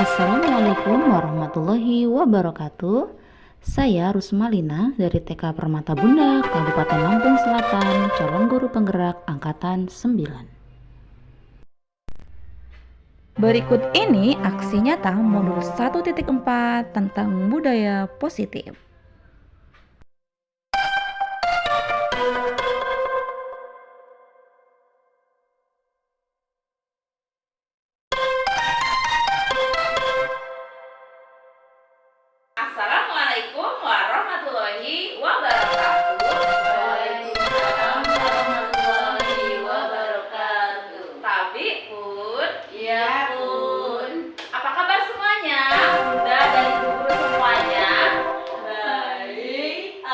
Assalamualaikum warahmatullahi wabarakatuh. Saya Rusmalina dari TK Permata Bunda, Kabupaten Lampung Selatan, calon guru penggerak angkatan 9. Berikut ini aksi nyata modul 1.4 tentang budaya positif. Assalamualaikum warahmatullahi wabarakatuh. Waalaikumsalam warahmatullahi wabarakatuh. Tapi Bun, Ya Bun. apa kabar semuanya? Bunda dan ibu semuanya. Baik.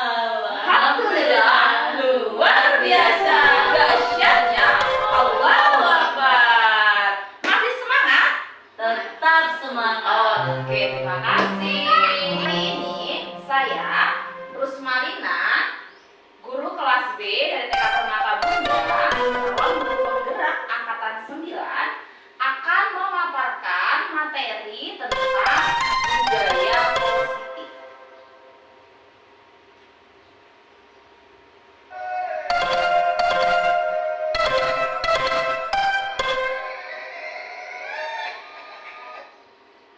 Alhamdulillah, luar biasa, dahsyatnya. Allahu Akbar. Masih semangat? Tetap semangat. Oke, terima kasih. Hari ini saya Rusmalina, guru kelas B dari TK Permata Bunda, calon guru penggerak angkatan 9, akan memaparkan materi tentang budaya positif.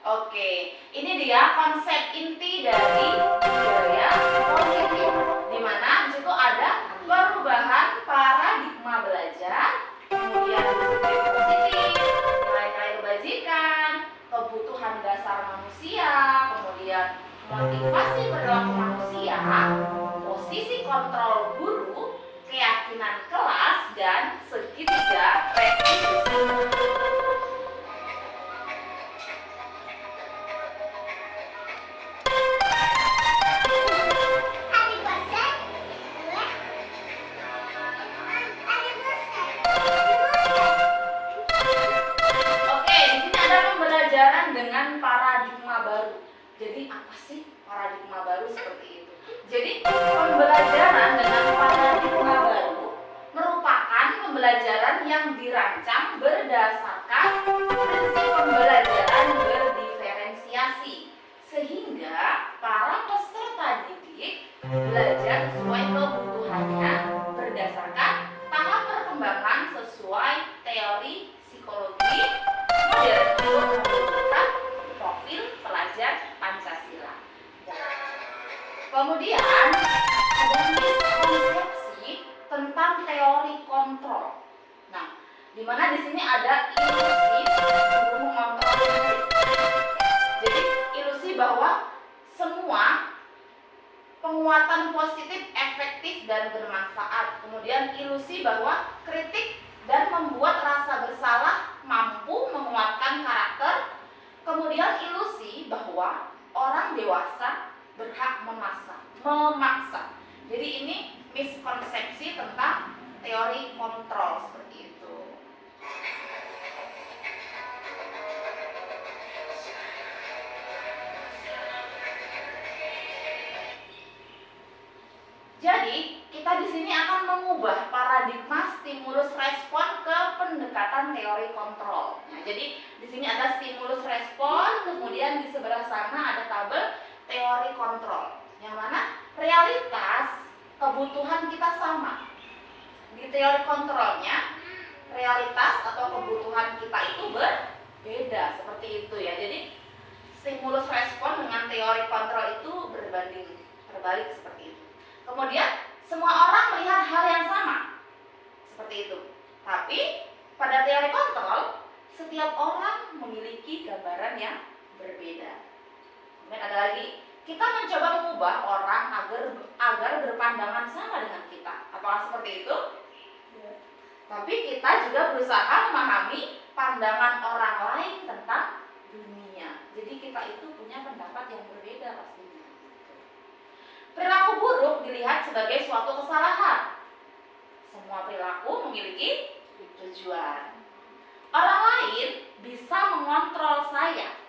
Oke, ini dia konsep inti dari budaya positif, di mana di situ ada perubahan paradigma belajar, kemudian disiplin positif, nilai-nilai kebajikan, kebutuhan dasar manusia, kemudian motivasi perilaku manusia, posisi kontrol guru, keyakinan kelas, dan segitiga restitusi. Oke, di sini ada pembelajaran dengan paradigma baru. Jadi apa sih paradigma baru seperti itu? Jadi pembelajaran dengan paradigma baru merupakan pembelajaran yang dirancang berdasarkan prinsip pembelajaran berdiferensiasi, sehingga para peserta didik belajar sesuai kebutuhannya berdasarkan tahap perkembangan sesuai teori psikologi modern untuk mewujudkan profil pelajar Pancasila. Kemudian ada miskonsepsi tentang teori kontrol. Nah, di mana di sini ada ilusi guru mengontrol murid. Jadi ilusi bahwa semua penguatan positif efektif dan bermanfaat. Kemudian ilusi bahwa kritik dan membuat rasa bersalah mampu menguatkan karakter. Kemudian ilusi bahwa orang dewasa berhak memaksa. Jadi ini miskonsepsi tentang teori kontrol seperti itu. Jadi, kita di sini akan mengubah paradigma stimulus respon ke pendekatan teori kontrol. Nah, jadi di sini ada stimulus respon, kemudian di sebelah sana ada tabel teori kontrol. Yang mana realitas kebutuhan kita sama. Di teori kontrolnya, realitas atau kebutuhan kita itu berbeda, seperti itu ya. Jadi, stimulus respon dengan teori kontrol itu berbalik seperti itu. Kemudian semua orang melihat hal yang sama, seperti itu. Tapi pada teori kontrol, setiap orang memiliki gambaran yang berbeda. Kemudian ada lagi, kita mencoba mengubah orang agar berpandangan sama dengan kita. Apakah seperti itu? Ya. Tapi kita juga berusaha memahami pandangan orang lain tentang dunia. Jadi kita itu punya pendapat yang berbeda pastinya. Perilaku buruk dilihat sebagai suatu kesalahan. Semua perilaku memiliki tujuan. Orang lain bisa mengontrol saya.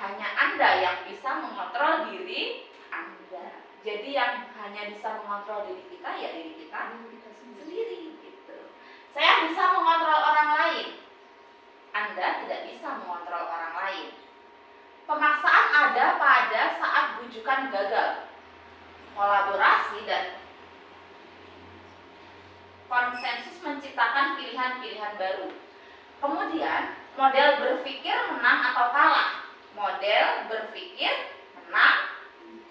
Hanya Anda yang bisa mengontrol diri Anda. Jadi yang hanya bisa mengontrol diri kita ya diri kita sendiri gitu. Saya bisa mengontrol orang lain. Anda tidak bisa mengontrol orang lain. lain. Pemaksaan ada pada saat bujukan gagal. Kolaborasi dan konsensus menciptakan pilihan-pilihan baru. Kemudian, model berpikir menang atau kalah. Model berpikir menang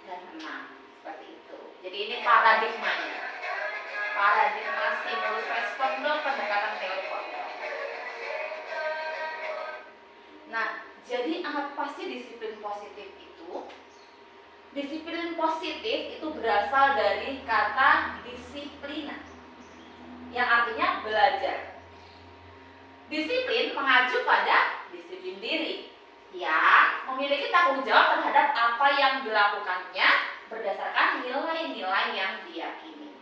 dan menang. Seperti itu. Jadi ini paradigmanya. Paradigma stimulus respon pendekatan teori kontrol. Nah, jadi apa sih disiplin positif itu? Disiplin positif itu berasal dari kata disiplina, yang artinya belajar. Disiplin mengacu pada disiplin diri, yang memiliki tanggung jawab terhadap apa yang dilakukannya berdasarkan nilai-nilai yang diyakini.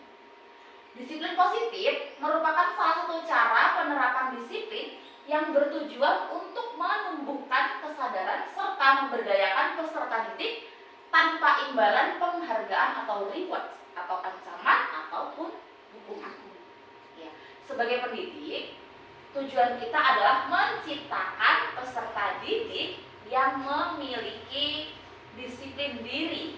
Disiplin positif merupakan salah satu cara penerapan disiplin yang bertujuan untuk menumbuhkan kesadaran serta memberdayakan peserta didik tanpa imbalan penghargaan atau reward atau ancaman ataupun hukuman. Ya, sebagai pendidik, tujuan kita adalah menciptakan peserta didik yang memiliki disiplin diri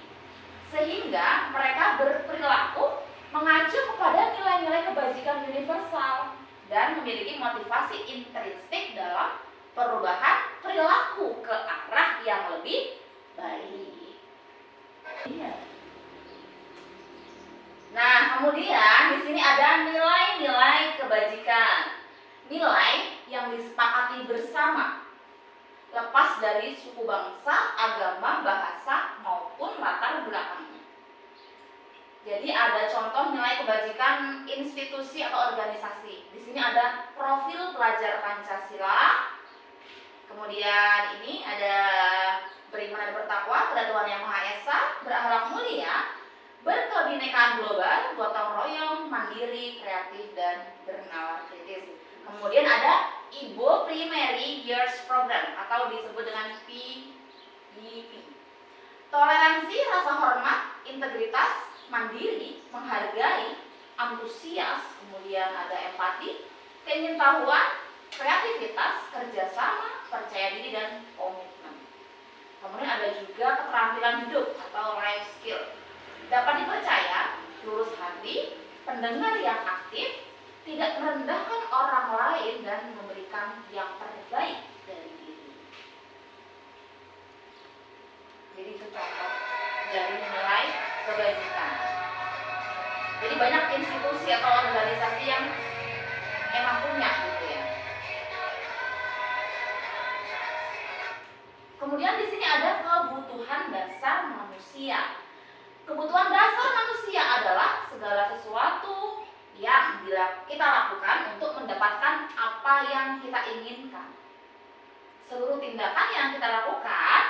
sehingga mereka berperilaku mengacu kepada nilai-nilai kebajikan universal dan memiliki motivasi intrinsik dalam perubahan perilaku ke arah yang lebih baik. Iya. Nah, kemudian di sini ada nilai-nilai kebajikan. Nilai yang disepakati bersama, lepas dari suku bangsa, agama, bahasa maupun latar belakangnya. Jadi ada contoh nilai kebajikan institusi atau organisasi. Di sini ada profil pelajar Pancasila. Kemudian ini ada beriman dan bertakwa kepada Tuhan Yang Maha Esa, berakhlak mulia, berkebinekaan global, gotong royong, mandiri, kreatif, dan bernalar kritis. Kemudian ada Ibo Primary Years Program atau disebut dengan PYP. Toleransi, rasa hormat, integritas, mandiri, menghargai, antusias, kemudian ada empati, keingintahuan, kreativitas, kerjasama, percaya diri, dan komitmen. Kemudian ada juga keterampilan hidup atau life skill. Dapat dipercaya, lurus hati, pendengar yang aktif, tidak merendahkan orang lain, dan memberikan yang terbaik dari diri. Jadi itu contoh dari nilai kebajikan. Jadi banyak institusi atau organisasi yang emang punya gitu ya. Kemudian di sini ada kebutuhan dasar manusia. Kebutuhan dasar manusia adalah segala sesuatu yang kita lakukan untuk mendapatkan apa yang kita inginkan. Seluruh tindakan yang kita lakukan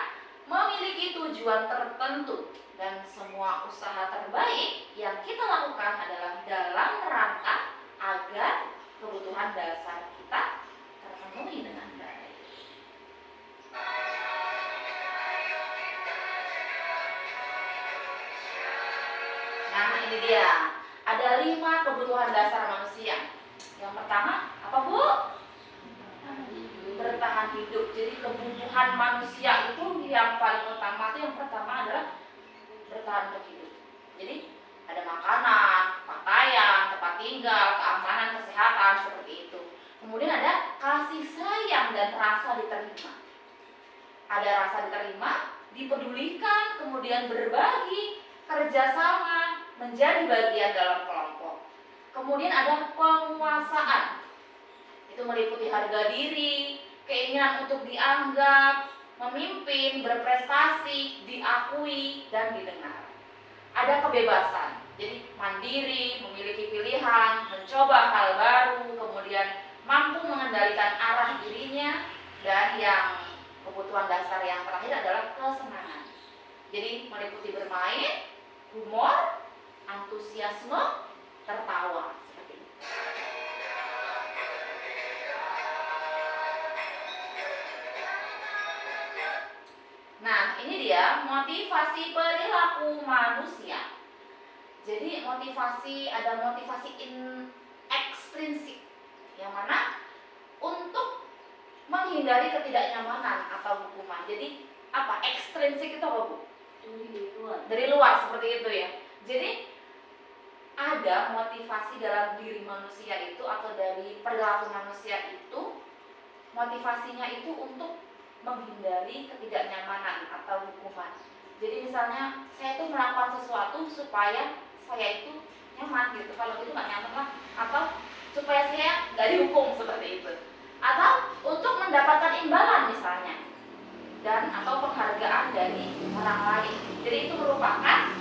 memiliki tujuan tertentu dan semua usaha terbaik yang kita lakukan adalah dalam rangka agar kebutuhan dasar kita terpenuhi dengan baik. Nah, ini dia. Ada 5 kebutuhan dasar manusia. Yang pertama, apa Bu? Bertahan hidup. Jadi kebutuhan manusia itu yang paling utama itu yang pertama adalah bertahan untuk hidup. Jadi ada makanan, pakaian, tempat tinggal, keamanan, kesehatan, seperti itu. Kemudian ada kasih sayang dan rasa diterima. Ada rasa diterima, dipedulikan, kemudian berbagi, kerjasama, menjadi bagian dalam kelompok. Kemudian ada penguasaan. Itu meliputi harga diri, keinginan untuk dianggap, memimpin, berprestasi, diakui, dan didengar. Ada kebebasan. Jadi mandiri, memiliki pilihan, mencoba hal baru, kemudian mampu mengendalikan arah dirinya, dan yang kebutuhan dasar yang terakhir adalah kesenangan. Jadi meliputi bermain, humor, antusiasme, tertawa, seperti itu. Nah, ini dia motivasi perilaku manusia. Jadi ada motivasi ekstrinsik, yang mana untuk menghindari ketidaknyamanan atau hukuman. Jadi apa? Ekstrinsik itu apa, Bu? Dari luar seperti itu ya. Jadi ada motivasi dalam diri manusia itu atau dari perilaku manusia itu, motivasinya itu untuk menghindari ketidaknyamanan atau hukuman. Jadi misalnya saya itu melakukan sesuatu supaya saya itu nyaman gitu. Kalau itu nggak nyaman lah, atau supaya saya nggak dihukum seperti itu, atau untuk mendapatkan imbalan misalnya, dan atau penghargaan dari orang lain. Jadi itu merupakan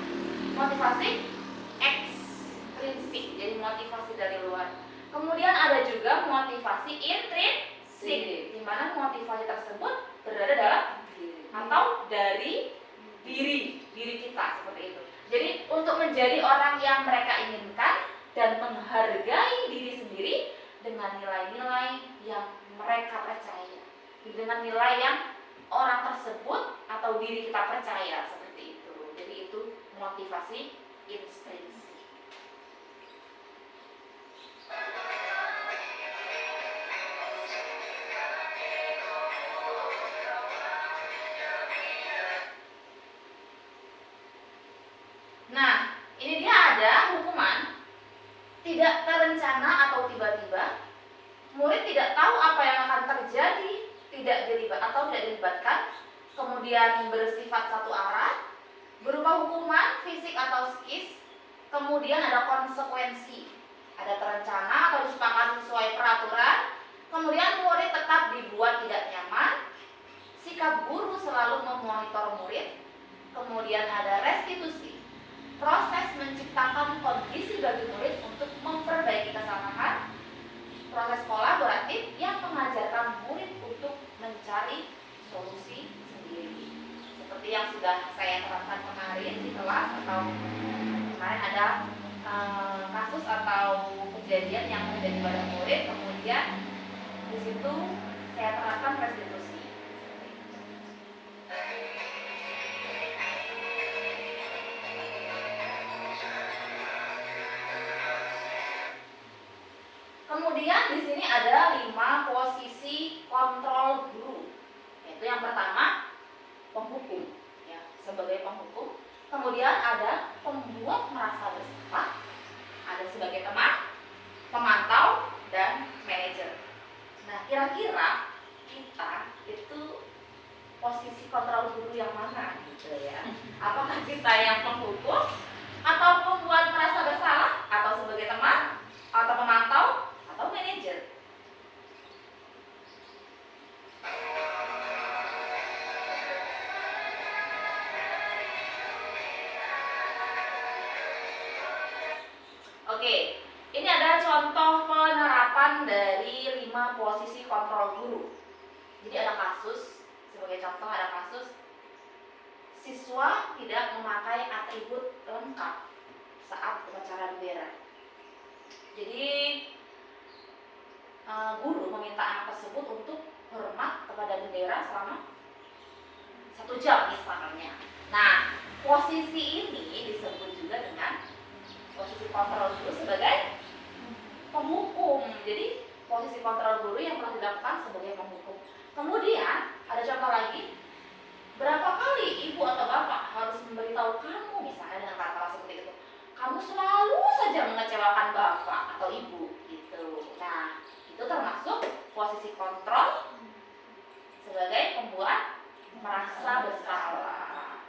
motivasi ekstrinsik, jadi motivasi dari luar. Kemudian ada juga motivasi intrinsik, di mana motivasi tersebut berada dalam atau dari diri kita seperti itu. Jadi untuk menjadi orang yang mereka inginkan dan menghargai diri sendiri dengan nilai-nilai yang mereka percaya, dengan nilai yang orang tersebut atau diri kita percaya seperti itu. Jadi itu motivasi intrinsik. Nah, ini dia ada hukuman tidak terencana atau tiba-tiba. Murid tidak tahu apa yang akan terjadi, tidak dilibatkan, kemudian bersifat satu arah, berupa hukuman fisik atau psikis, kemudian ada konsekuensi, ada terencana atau disepakati sesuai peraturan, kemudian murid tetap dibuat tidak nyaman, sikap guru selalu memonitor murid, kemudian ada restitusi, proses menciptakan kondisi bagi murid untuk memperbaiki kesalahan, proses kolaboratif yang mengajarkan murid untuk mencari solusi sendiri. Seperti yang sudah saya terapkan kemarin di kelas, atau kemarin ada kasus atau kejadian yang terjadi pada murid, kemudian di situ saya terapkan restitusi. Kemudian di sini ada 5 posisi kontrol guru. Yaitu yang pertama penghukum, ya, sebagai penghukum. Kemudian ada pembuat merasa bersalah, ada sebagai teman, pemantau, dan manajer. Nah, kira-kira kita itu posisi kontrol guru yang mana gitu ya? Apakah kita yang penghukum, atau pembuat merasa bersalah, atau sebagai teman, atau pemantau, atau manajer? Oke, ini ada contoh penerapan dari 5 posisi kontrol guru. Jadi ada kasus, sebagai contoh ada kasus siswa tidak memakai atribut lengkap saat upacara bendera. Jadi guru meminta anak tersebut untuk hormat kepada bendera selama 1 jam misalnya. Nah, posisi ini disebut juga dengan posisi kontrol guru sebagai penghukum. Jadi posisi kontrol guru yang telah dilakukan sebagai penghukum. Kemudian ada contoh lagi, berapa kali ibu atau bapak harus memberitahu kamu, misalnya dengan kata-kata seperti itu, kamu selalu saja mengecewakan bapak atau ibu gitu. Nah, itu termasuk posisi kontrol sebagai pembuat merasa bersalah.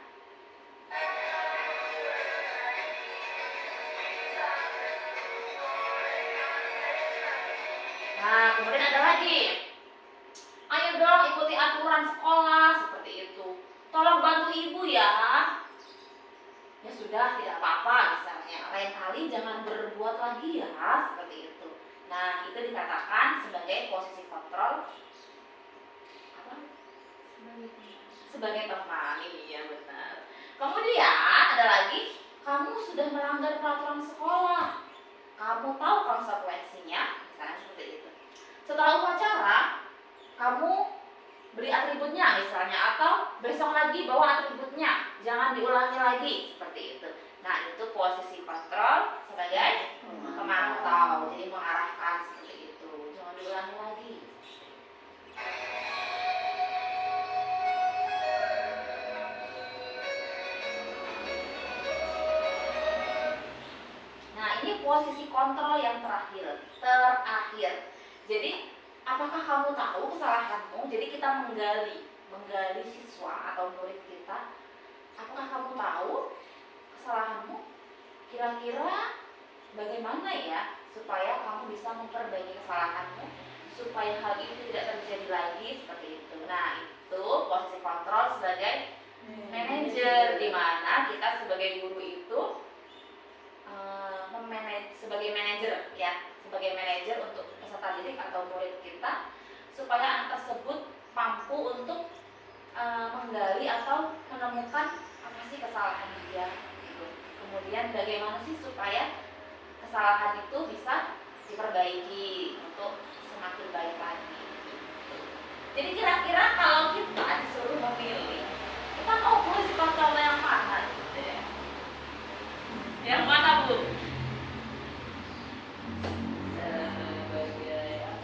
Nah, kemudian ada lagi, ayo dong ikuti aturan sekolah seperti itu. Tolong bantu ibu ya. Ya sudah, tidak apa-apa misalnya. Lain kali jangan berbuat lagi ya, seperti itu. Nah, itu dikatakan sebagai posisi kontrol apa? Sebagai teman. Iya benar. Kemudian ada lagi, kamu sudah melanggar peraturan sekolah. Kamu tahu konsekuensinya, misalnya seperti itu. Setelah upacara, kamu beri atributnya misalnya, atau besok lagi bawa atributnya, jangan diulangi lagi, seperti itu. Nah, itu posisi kontrol sebagai pemantau, jadi mengarahkan seperti itu, jangan diulangi lagi. posisi kontrol yang terakhir. Jadi apakah kamu tahu kesalahanmu? Jadi kita menggali siswa atau murid kita. Apakah kamu tahu kesalahanmu? Kira-kira bagaimana ya supaya kamu bisa memperbaiki kesalahanmu, supaya hal itu tidak terjadi lagi seperti itu. Nah, itu posisi kontrol sebagai manajer, di mana kita sebagai guru itu sebagai manajer untuk peserta didik atau murid kita, supaya anak tersebut mampu untuk menggali atau menemukan apa sih kesalahan dia gitu. Kemudian bagaimana sih supaya kesalahan itu bisa diperbaiki untuk semakin baik lagi. Jadi kira-kira kalau kita disuruh memilih, kita mau posisi kontrol yang mana gitu ya? Yang mana, Bu?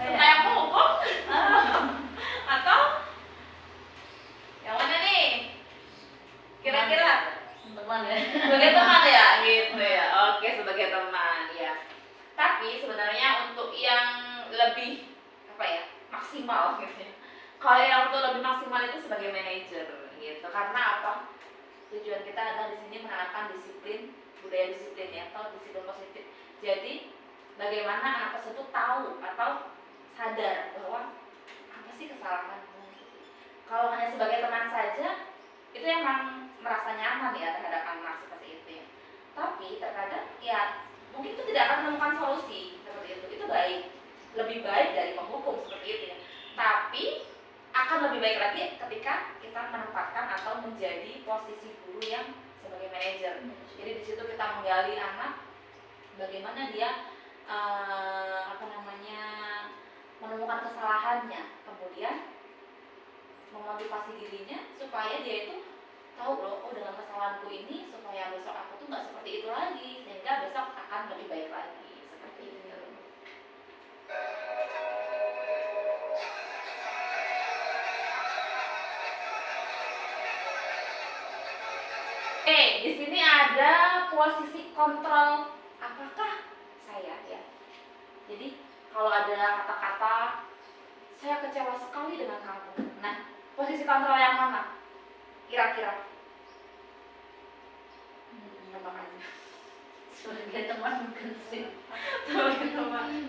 Yang hukum? Atau yang mana nih? Kira-kira? Teman ya. Sebagai teman ya, gitu ya. Oke, sebagai teman ya. Tapi sebenarnya untuk yang lebih maksimal gitu ya. Kalau yang untuk lebih maksimal itu sebagai manajer gitu. Karena apa? Tujuan kita adalah di sini menanamkan disiplin, budaya disiplin ya, atau disiplin positif. Jadi bagaimana anak tersebut tahu atau sadar bahwa apa sih kesalahanmu. Kalau hanya sebagai teman saja, itu emang merasa nyaman ya terhadap anak seperti itu ya. Tapi terkadang ya mungkin itu tidak akan menemukan solusi seperti itu. Itu lebih baik dari penghukum seperti itu ya. Tapi akan lebih baik lagi ketika kita menempatkan atau menjadi posisi guru yang sebagai manajer. Jadi di situ kita menggali anak bagaimana dia menemukan kesalahannya, kemudian memotivasi dirinya supaya dia itu tahu loh, oh dengan kesalahanku ini supaya besok aku tuh nggak seperti itu lagi, sehingga besok akan lebih baik lagi seperti itu. Oke, di sini ada posisi kontrol. Apakah saya ya? Jadi kalau ada kata-kata saya kecewa sekali dengan kamu. Nah, posisi kontrol yang mana? Kira-kira? Apa aja? Sebagai teman bukan sih. Sebagai teman.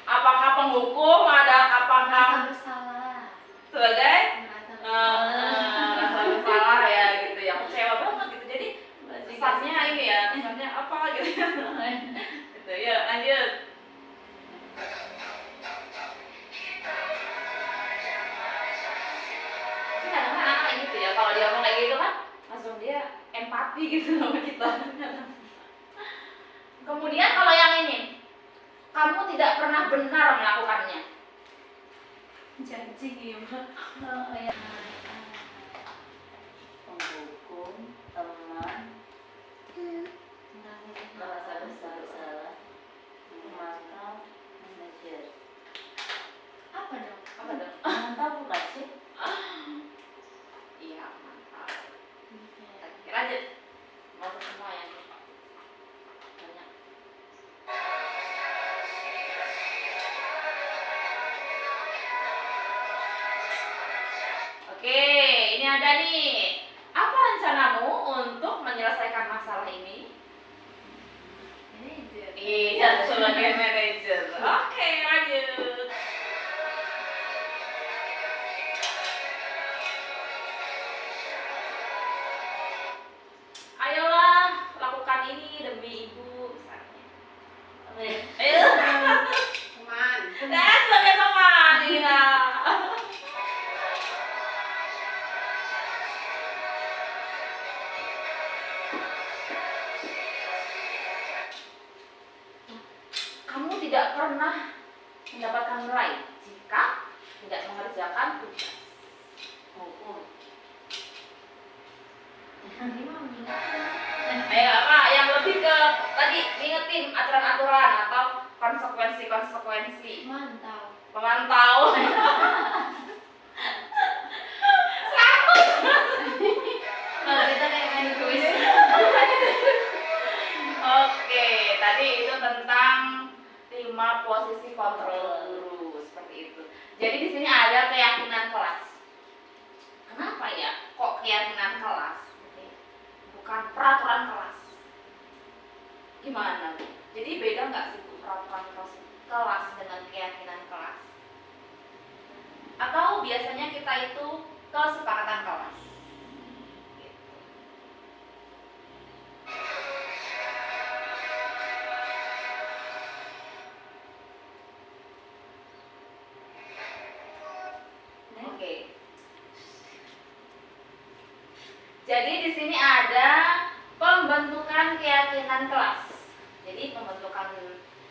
Apakah penghukum? Apakah bersalah? sebagai Merasa rasa bersalah ya gitu ya, kecewa banget gitu. Jadi kesannya ini ya, kesannya apa gitu ya. Gitu ya, lanjut. Ini kadang-kadang anak gitu ya, kalau dia ngomong kayak gitu kan langsung dia empati gitu sama kita. Kemudian kalau yang ini, kamu tidak pernah benar melakukannya. janji ya, penghukum, teman, merasa bersalah, memantau, manajer. Apa dong? Memantau bukan sih? Iya, mantap. Lanjut. Masuk semua yang banyak. Oke, ini ada nih. Apa rencanamu untuk menyelesaikan masalah ini? Iya, sebagai manajer. Oke, lanjut. Ayolah, lakukan ini demi ibu misalnya. Ayo. Teman. Nah, sebagai teman, iya. Kamu tidak pernah mendapatkan nilai jika tidak mengerjakan tugas. Hukum. Ayo apa yang lebih ke tadi ingetin aturan-aturan atau konsekuensi-konsekuensi. Pemantau. Kalau kita kayak main kuis. Oke, tadi itu Jadi beda nggak sih Bu, peraturan kelas dengan keyakinan kelas? Atau biasanya kita itu kesepakatan kelas? Gitu. Oke. Jadi di sini ada pembentukan keyakinan kelas. Jadi pembentukan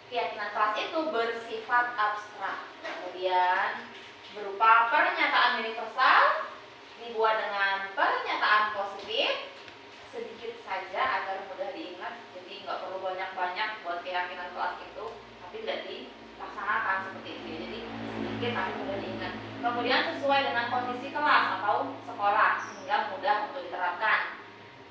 keyakinan kelas itu bersifat abstrak. Kemudian berupa pernyataan universal dibuat dengan pernyataan positif sedikit saja agar mudah diingat. Jadi nggak perlu banyak-banyak buat keyakinan kelas itu, tapi tidak dilaksanakan seperti itu. Jadi sedikit tapi mudah diingat. Kemudian sesuai dengan kondisi kelas atau sekolah sehingga mudah untuk diterapkan.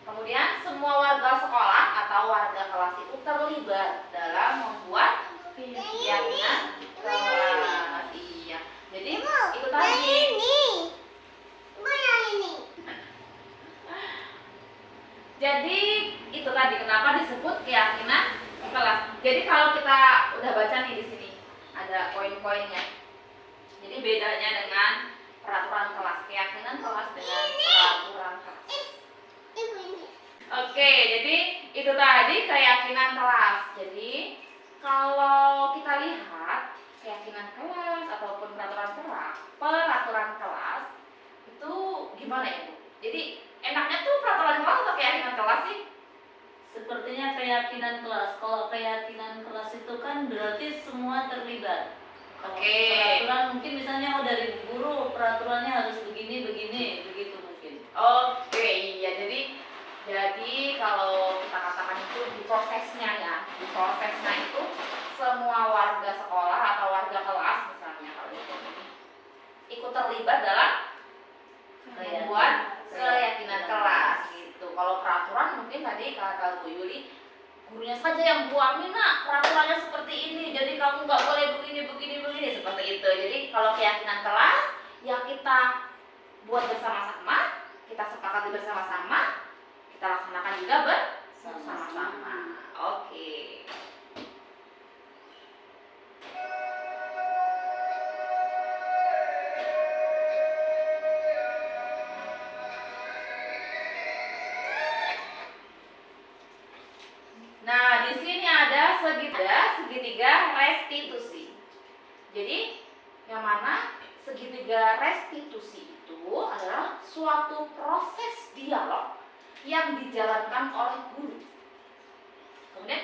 Kemudian semua warga sekolah atau warga kelas itu terlibat dalam membuat keyakinan kelas. Iya. Jadi itu tadi. Jadi itu tadi kenapa disebut keyakinan kelas. Jadi kalau kita udah baca nih di sini ada poin-poinnya. Jadi bedanya dengan peraturan kelas, keyakinan kelas dengan peraturan kelas. Oke, jadi itu tadi keyakinan kelas. Jadi kalau kita lihat keyakinan kelas ataupun peraturan kelas itu gimana ya Bu? Jadi enaknya tuh peraturan kelas atau keyakinan kelas sih? Sepertinya keyakinan kelas. Kalau keyakinan kelas itu kan berarti semua terlibat. Kalau Oke. peraturan mungkin misalnya dari guru peraturannya harus begini begitu mungkin. Oke, iya. Jadi kalau kita katakan itu di prosesnya ya, di prosesnya itu semua warga sekolah atau warga kelas misalnya kalau itu ikut terlibat dalam membuat keyakinan kelas gitu. Kalau peraturan mungkin tadi kata Bu Yuli, gurunya saja yang buat nih nak peraturannya seperti ini, jadi kamu nggak boleh begini seperti itu. Jadi kalau keyakinan kelas ya kita buat bersama-sama, kita sepakati bersama-sama, kita laksanakan juga bersama-sama. Oke. Nah, di sini ada segitiga restitusi. Jadi, yang mana segitiga restitusi itu adalah suatu proses dialog yang dijalankan oleh guru. Kemudian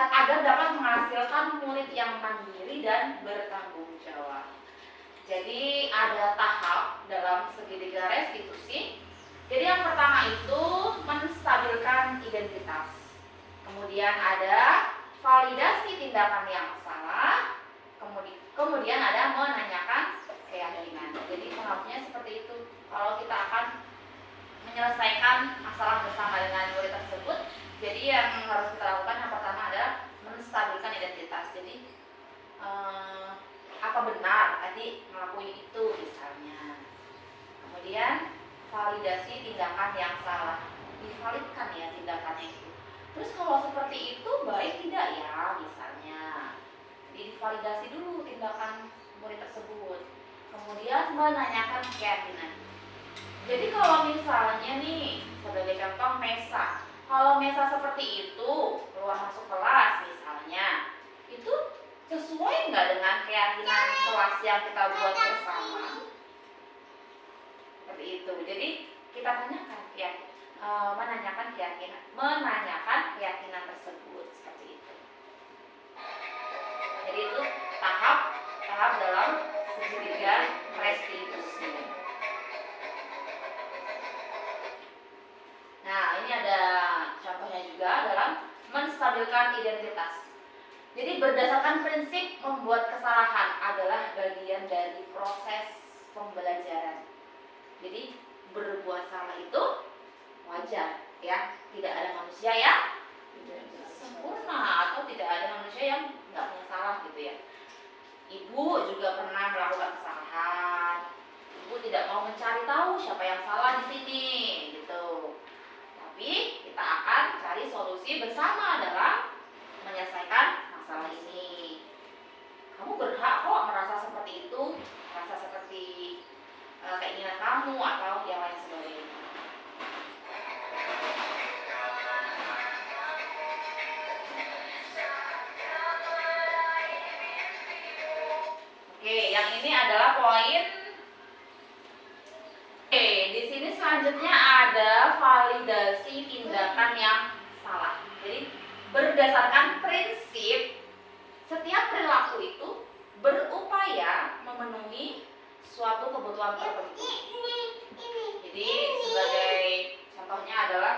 agar dapat menghasilkan murid yang mandiri dan bertanggung jawab. Jadi, ada tahap dalam segitiga restitusi. Jadi, yang pertama itu menstabilkan identitas. Kemudian ada validasi tindakan yang salah, kemudian ada menanyakan keyakinan. Jadi pengakuannya seperti itu. Kalau kita akan menyelesaikan masalah bersama dengan murid tersebut, jadi yang harus kita lakukan yang pertama adalah menstabilkan identitas. Jadi apa benar tadi ngelakuin itu misalnya. Kemudian validasi tindakan yang salah, divalidkan ya tindakannya itu. Terus kalau seperti itu baik tidak ya misalnya. Jadi divalidasi dulu tindakan murid tersebut. Kemudian menanyakan keyakinan. Jadi kalau misalnya nih sebagai contoh Mesa, kalau Mesa seperti itu keluar masuk kelas misalnya, itu sesuai nggak dengan keyakinan kelas yang kita buat bersama? Seperti itu. Jadi kita tanyakan keyakinan. Menanyakan keyakinan tersebut seperti itu. Jadi itu tahap dalam segitiga restitusi. Nah, ini ada contohnya juga dalam menstabilkan identitas. Jadi berdasarkan prinsip membuat kesalahan adalah bagian dari proses pembelajaran. Jadi berbuat salah itu wajar ya, tidak ada manusia yang sempurna atau tidak ada manusia yang nggak punya salah gitu ya. Ibu juga pernah melakukan kesalahan, ibu tidak mau mencari tahu siapa yang salah di sini gitu, tapi kita akan cari solusi bersama dalam menyelesaikan masalah ini. Kamu berhak kok merasa seperti itu, merasa seperti keinginan kamu atau yang lain sebagainya. Oke, yang ini adalah poin. Oke, di sini selanjutnya ada validasi tindakan yang salah. Jadi berdasarkan prinsip setiap perilaku itu berupaya memenuhi suatu kebutuhan tertentu. Jadi sebagai contohnya adalah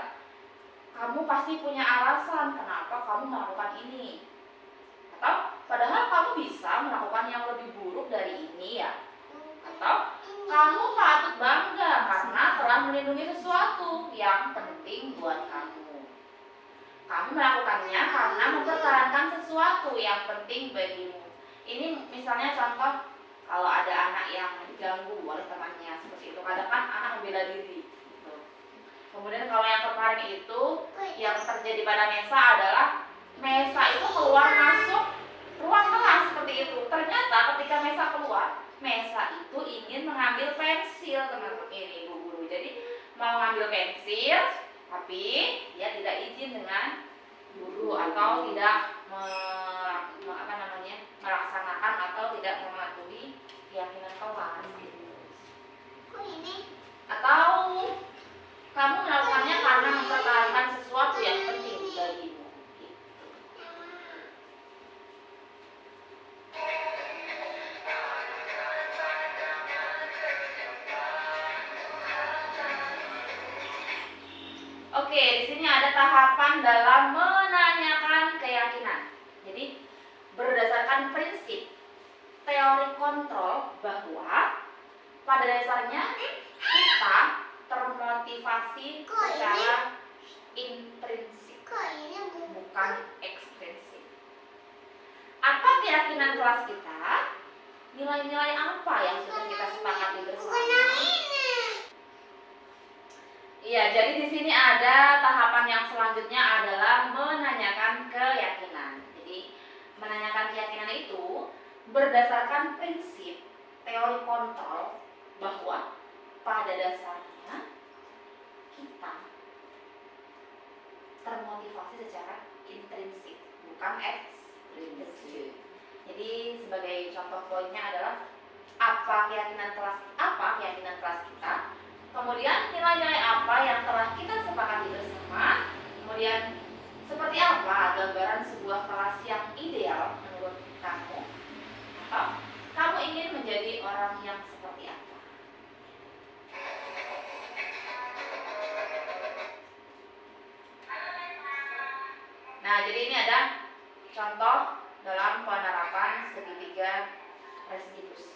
kamu pasti punya alasan kenapa kamu melakukan ini. Atau padahal kamu bisa melakukan yang lebih buruk dari ini ya. Atau kamu patut bangga karena telah melindungi sesuatu yang penting buat kamu. Kamu melakukannya karena mempertahankan sesuatu yang penting bagimu. Ini misalnya contoh kalau ada anak yang diganggu oleh temannya seperti itu. Kadang kan anak membela diri. Gitu. Kemudian kalau yang kemarin itu yang terjadi pada Mesa adalah Mesa itu keluar masuk ruang kelas seperti itu. Ternyata ketika Mesa keluar, Mesa itu ingin mengambil pensil teman-teman ini Bu Guru. Jadi mau ngambil pensil, tapi dia tidak izin dengan guru atau tidak melaksanakan atau tidak mematuhi keyakinan kelas. Gitu. Atau kamu melakukannya karena mempertahankan sesuatu yang penting bagimu. Oke, di sini ada tahapan dalam menanyakan keyakinan. Jadi berdasarkan prinsip teori kontrol bahwa pada dasarnya kita termotivasi secara intrinsik, bukan ekstrinsik. Apa keyakinan kelas kita? Nilai-nilai apa yang sudah kita sepakati bersama? Iya, jadi di sini ada tahapan yang selanjutnya adalah menanyakan keyakinan. Jadi menanyakan keyakinan itu berdasarkan prinsip teori kontrol bahwa pada dasarnya kita termotivasi secara intrinsik, bukan ekstrinsik. Jadi sebagai contoh poinnya adalah apa keyakinan kelas kita, kemudian nilai-nilai apa yang telah kita sepakati bersama, kemudian seperti apa gambaran sebuah kelas yang ideal menurut kamu, atau kamu ingin menjadi orang yang seperti apa. Nah, jadi ini ada contoh dalam penerapan segitiga restitusi.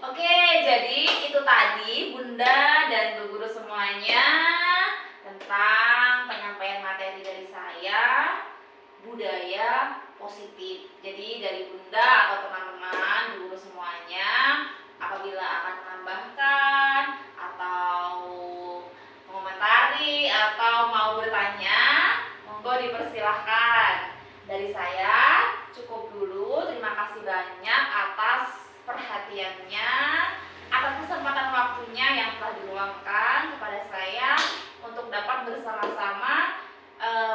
Oke, jadi itu tadi Bunda dan Bu Guru semuanya tentang penyampaian materi dari saya, budaya positif. Jadi dari Bunda atau teman-teman Bu Guru semuanya, apabila akan menambahkan atau mengomentari atau mau bertanya, monggo dipersilahkan. Dari saya cukup dulu. Terima kasih banyak atas perhatiannya, atas kesempatan waktunya yang telah diluangkan kepada saya untuk dapat bersama-sama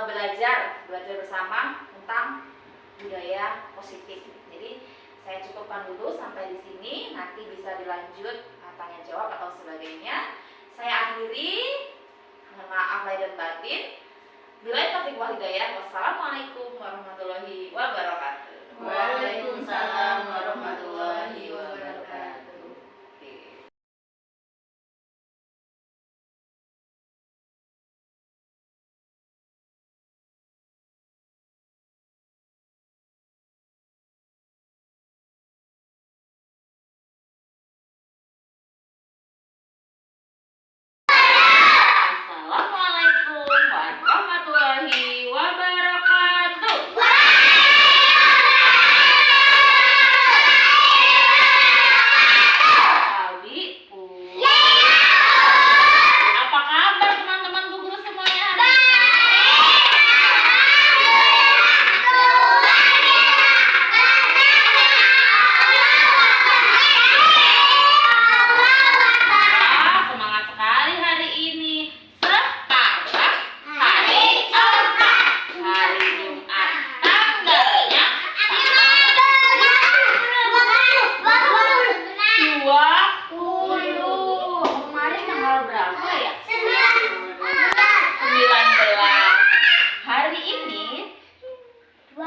belajar bersama tentang budaya positif. Jadi saya cukupkan dulu sampai di sini. Nanti bisa dilanjut tanya jawab atau sebagainya. Saya akhiri. Mohon maaf lahir dan batin. Billahi taufiq wal hidayah. Wassalamualaikum warahmatullahi wabarakatuh. Waalaikumsalam warahmatullahi wabarakatuh. Assalamualaikum warahmatullahi wabarakatuh. Abi, apa kabar teman-teman Bu Guru semuanya hari ini? Wah, semangat sekali hari ini. Sekarang hari Jumat. Hari Jumat tanggalnya 20. Kemarin tanggal berapa ya? 19. Hari ini 20.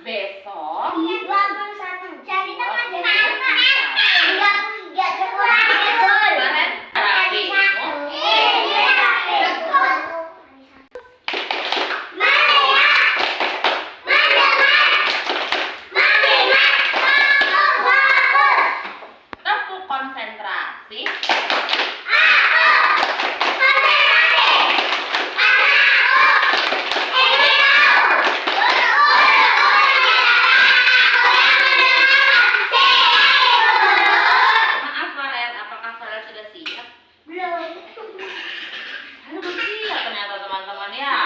Besok kemarin tepuk konsentrasi. Maaf Faren, apakah Faren sudah siap? Aduh, belum siap ternyata teman-teman ya.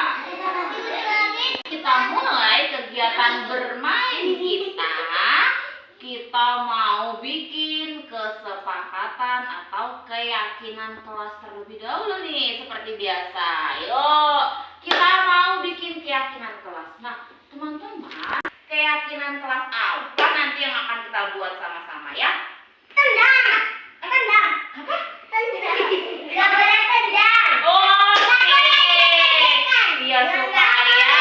Kita mulai kegiatan bermain kita. Kita mau bikin kesepakatan atau keyakinan kelas terlebih dahulu nih, seperti biasa. Yuk, kita mau bikin keyakinan kelas. Nah, teman-teman, keyakinan kelas apa nanti yang akan kita buat sama-sama ya? Biar supaya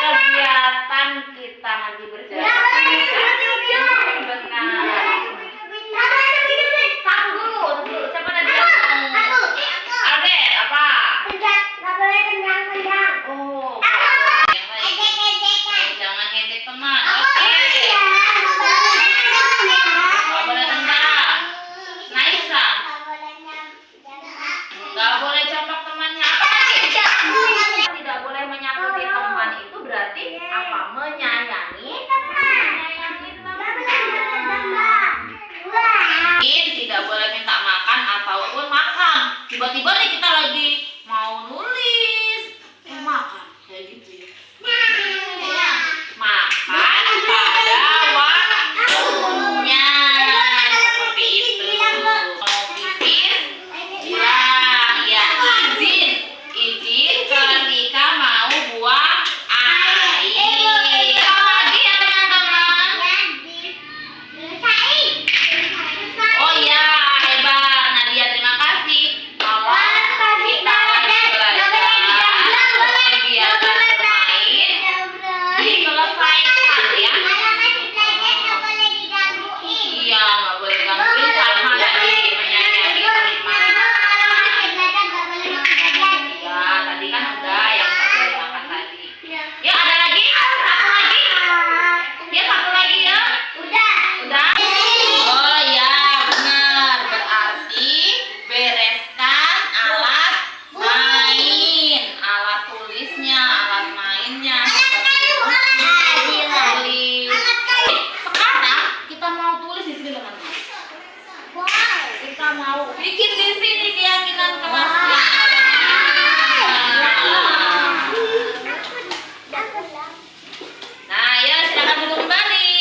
kegiatan kita nanti berjalan benar. Satu dulu. Siapa tadi yang mau? Ade, apa? Oh, yang lain. Jangan ngejek teman. Oke. Gak boleh tendang. Naisa, gak boleh campak temannya. Apa lagi? Tidak boleh menyakiti teman, itu berarti apa? Menyayangi teman. Tidak boleh minta makan ataupun makan. Tiba-tiba nih kita lagi mau nulis, makan kayak gitu ya. Makan pada waktunya, seperti itu. Mau pipis, bilang ya izin ketika mau buang air. Apa lagi ya teman-teman? Oh iya, hebat Nadia, terima kasih. Kalau sini teman-teman. Kita mau bikin di sini keyakinan kelasnya. Nah, ya silakan duduk kembali.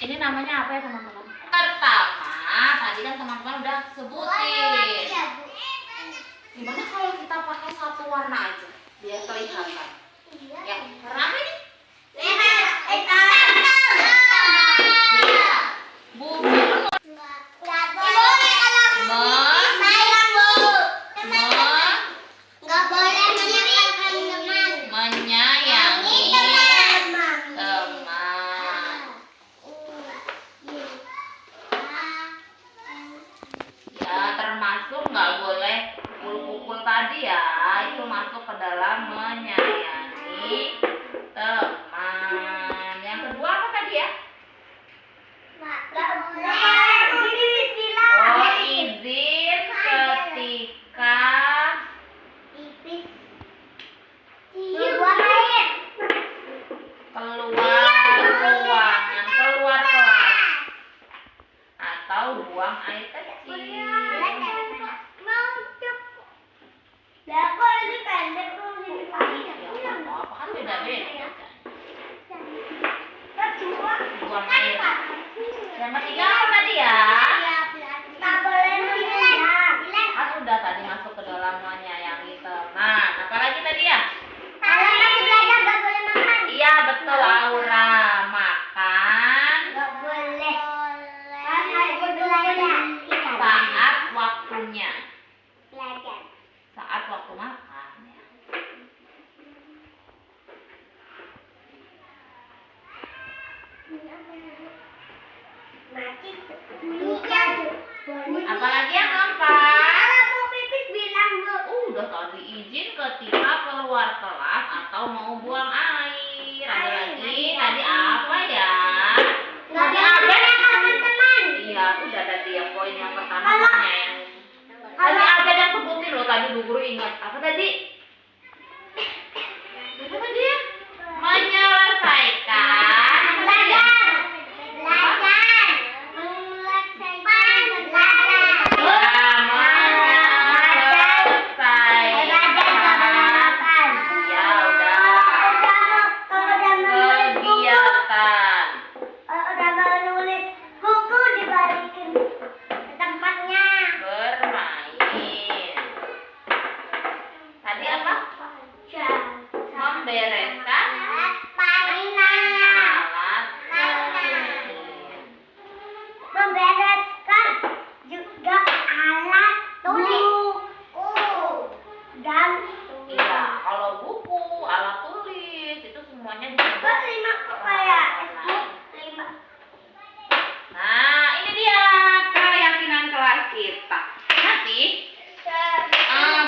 Ini namanya apa ya teman-teman? Pertama, tadi kan teman-teman udah sebutin. Gimana kalau kita pakai satu warna aja biar kelihatan? Ya, warna apa ini? Menyayangi teman. Ya, termasuk nggak boleh pukul-pukul tadi ya, itu masuk ke dalam menyayangi teman. Yang kedua apa tadi ya? Oh, izin ketika keluar ruangan, keluar kelas, atau buang air kecil. Ya, apa kan beda-beda. Buang air. Yang ketiga apa tadi ya? Kan udah tadi masuk ke dalam menyayangi teman. Apalagi tadi ya? Iya betul Aura. Makan saat waktunya. Saat waktu makan ya. Apalagi yang keempat? Udah tadi izin ketika keluar kelas atau mau buang air. Ada lagi tadi apa ya? Tadi ada iya udah tadi ya poin yang pertamanya yang tadi ada yang sebutin loh tadi Bu Guru ingat apa tadi? Apa tadi ya? Menyelesaikan membereskan alat iya kalau buku alat tulis itu semuanya disebut. Nah ini dia keyakinan kelas kita. Nanti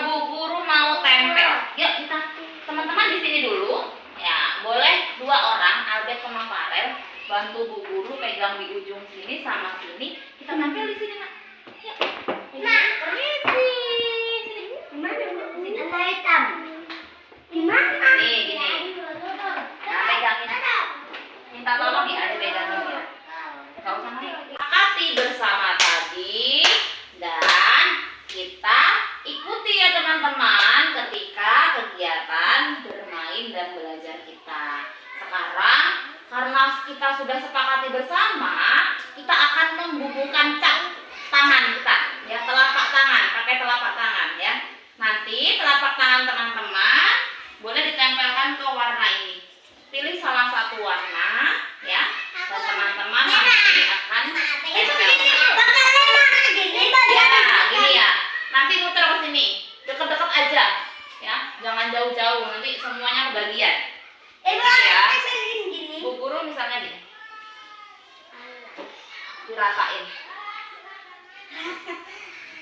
Bu Guru mau tempel. Yuk kita teman-teman di sini dulu. Ya boleh 2 orang Albert sama Farel bantu Bu Guru pegang di ujung sini sama sini. Kita tempel di sini nak. Yuk. Permisi. Nih gini. Nah pegangin. Minta tolong ya ada pegangin ya. Kau sama sepakati bersama tadi dan kita ikuti ya teman-teman ketika kegiatan bermain dan belajar kita. Sekarang karena kita sudah sepakati bersama, kita akan membubuhkan tangan kita ya, telapak tangan, pakai telapak tangan ya. Nanti telapak tangan teman-teman boleh ditempelkan ke warna ini. Pilih salah satu warna ya, dan teman-teman nanti akan tempelkan. Ya, gini ya. Nanti muter ke sini, deket-deket aja, ya, jangan jauh-jauh, nanti semuanya kebagian. Ya, Bu Guru misalnya gini, diratain.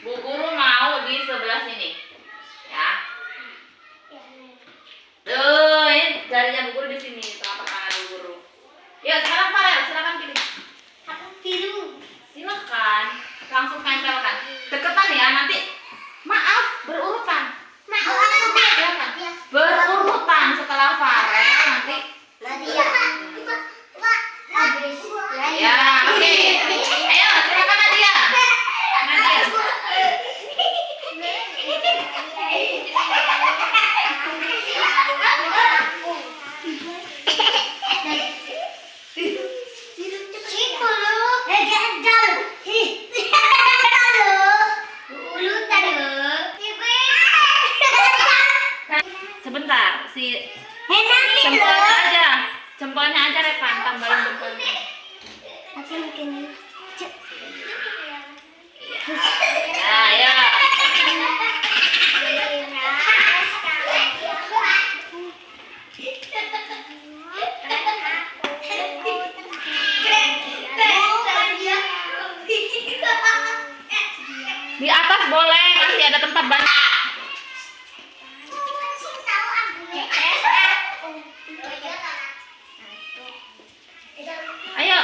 Bu Guru mau di sebelah sini, ya. Tuh, ini jarinya Bu Guru di sini, telapak tangan Bu Guru. Yuk, sekarang Farel, silakan pilih. Silakan, langsung tempelkan. Deketan ya, nanti. Maaf, berurutan. Berurutan setelah Farel nanti. Ya, oke. Ayo, silakan Nadia. Nadia. Sebentar, jempolnya aja Revan, tambahin jempolnya. Ayo. Di atas boleh, masih ada tempat banyak. Ayo.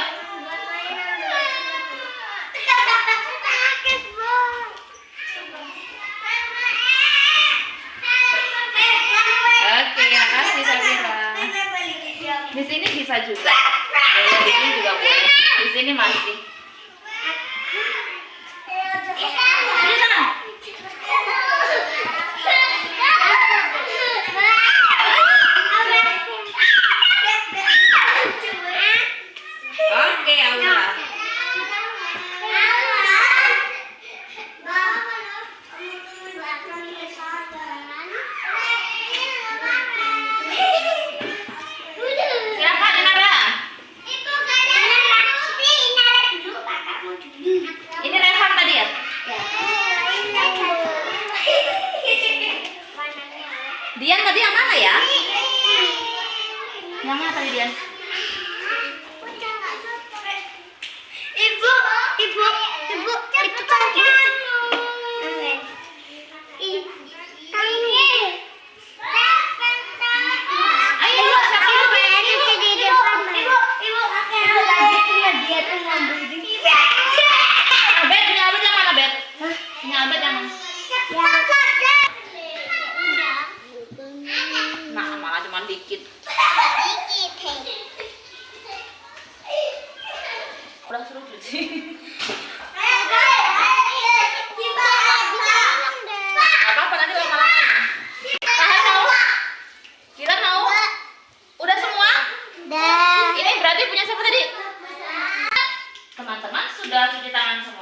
Oke, makasih Sabira. Di sini bisa juga. Di sini juga boleh. Di sini masih. Oke, Aura. Silakan Inara. Ini Rehan tadi ya? Dian tadi yang mana ya? Yang mana tadi Dian? Ibu, itu tadi. Ayo, siapa yang main? Bet, punya Albert yang mana, Bet? Punya Albert yang mana? Nah, malah cuma dikit. Udah suruh cuci. Gak apa-apa, nanti lama-lama. Tahan mau? Kira mau? Udah semua? Ini berarti punya siapa tadi? Teman-teman sudah cuci tangan semua.